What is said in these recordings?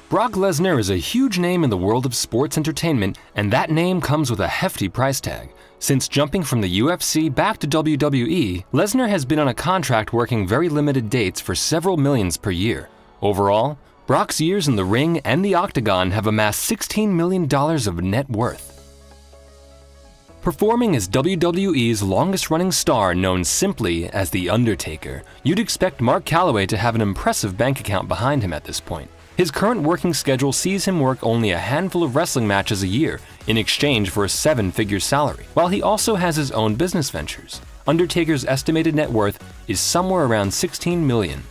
Brock Lesnar is a huge name in the world of sports entertainment, and that name comes with a hefty price tag. Since jumping from the UFC back to WWE, Lesnar has been on a contract working very limited dates for several millions per year. Overall, Brock's years in the ring and the octagon have amassed $16 million of net worth. Performing as WWE's longest-running star known simply as The Undertaker, you'd expect Mark Calloway to have an impressive bank account behind him at this point. His current working schedule sees him work only a handful of wrestling matches a year in exchange for a seven-figure salary, while he also has his own business ventures. Undertaker's estimated net worth is somewhere around $16 million.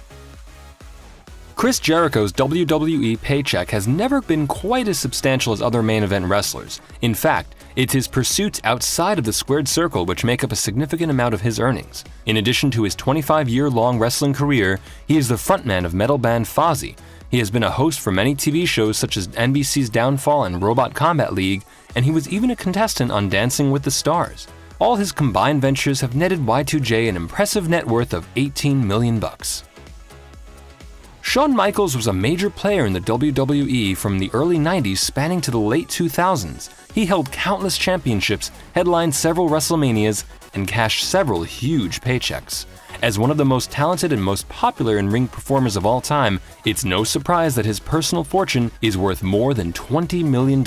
Chris Jericho's WWE paycheck has never been quite as substantial as other main event wrestlers. In fact, it's his pursuits outside of the squared circle which make up a significant amount of his earnings. In addition to his 25-year-long wrestling career, he is the frontman of metal band Fozzy. He has been a host for many TV shows such as NBC's Downfall and Robot Combat League, and he was even a contestant on Dancing with the Stars. All his combined ventures have netted Y2J an impressive net worth of $18 million. Shawn Michaels was a major player in the WWE from the early 90s spanning to the late 2000s. He held countless championships, headlined several WrestleManias, and cashed several huge paychecks. As one of the most talented and most popular in-ring performers of all time, it's no surprise that his personal fortune is worth more than $20 million.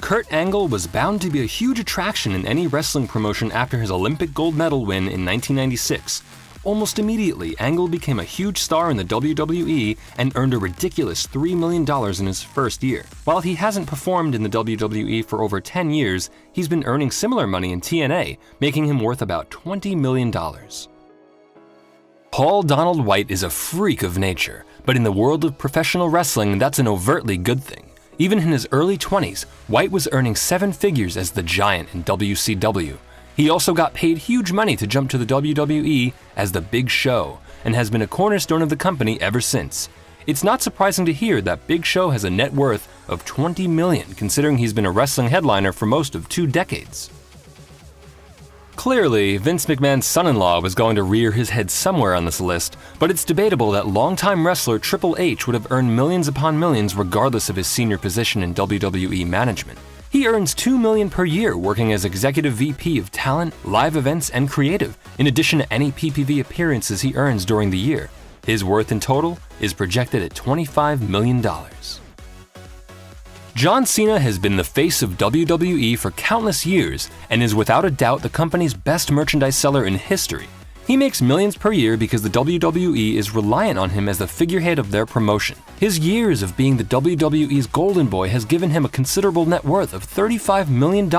Kurt Angle was bound to be a huge attraction in any wrestling promotion after his Olympic gold medal win in 1996. Almost immediately, Angle became a huge star in the WWE and earned a ridiculous $3 million in his first year. While he hasn't performed in the WWE for over 10 years, he's been earning similar money in TNA, making him worth about $20 million. Paul Donald White is a freak of nature, but in the world of professional wrestling, that's an overtly good thing. Even in his early 20s, White was earning seven figures as the Giant in WCW. He also got paid huge money to jump to the WWE as the Big Show, and has been a cornerstone of the company ever since. It's not surprising to hear that Big Show has a net worth of $20 million, considering he's been a wrestling headliner for most of 2 decades. Clearly, Vince McMahon's son-in-law was going to rear his head somewhere on this list, but it's debatable that longtime wrestler Triple H would have earned millions upon millions regardless of his senior position in WWE management. He earns $2 million per year working as Executive VP of Talent, Live Events, and Creative, in addition to any PPV appearances he earns during the year. His worth in total is projected at $25 million. John Cena has been the face of WWE for countless years and is without a doubt the company's best merchandise seller in history. He makes millions per year because the WWE is reliant on him as the figurehead of their promotion. His years of being the WWE's golden boy has given him a considerable net worth of $35 million.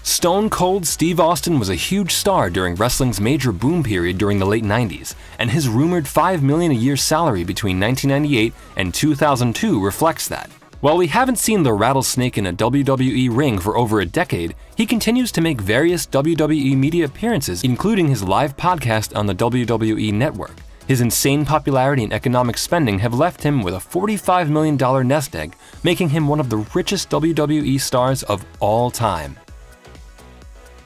Stone Cold Steve Austin was a huge star during wrestling's major boom period during the late 90s, and his rumored $5 million a year salary between 1998 and 2002 reflects that. While we haven't seen the rattlesnake in a WWE ring for over a decade, he continues to make various WWE media appearances, including his live podcast on the WWE Network. His insane popularity and economic spending have left him with a $45 million nest egg, making him one of the richest WWE stars of all time.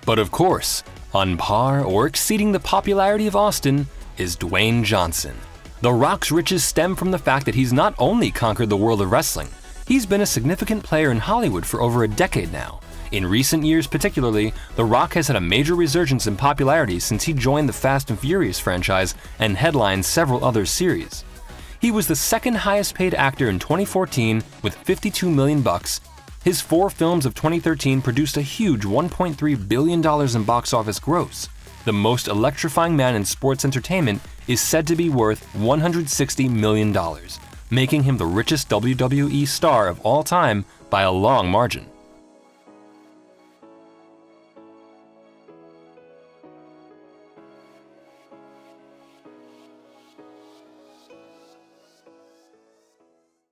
But of course, on par or exceeding the popularity of Austin is Dwayne Johnson. The Rock's riches stem from the fact that he's not only conquered the world of wrestling, he's been a significant player in Hollywood for over a decade now. In recent years particularly, The Rock has had a major resurgence in popularity since he joined the Fast and Furious franchise and headlined several other series. He was the second highest paid actor in 2014 with $52 million. His 4 films of 2013 produced a huge $1.3 billion in box office gross. The most electrifying man in sports entertainment is said to be worth $160 million, making him the richest WWE star of all time by a long margin.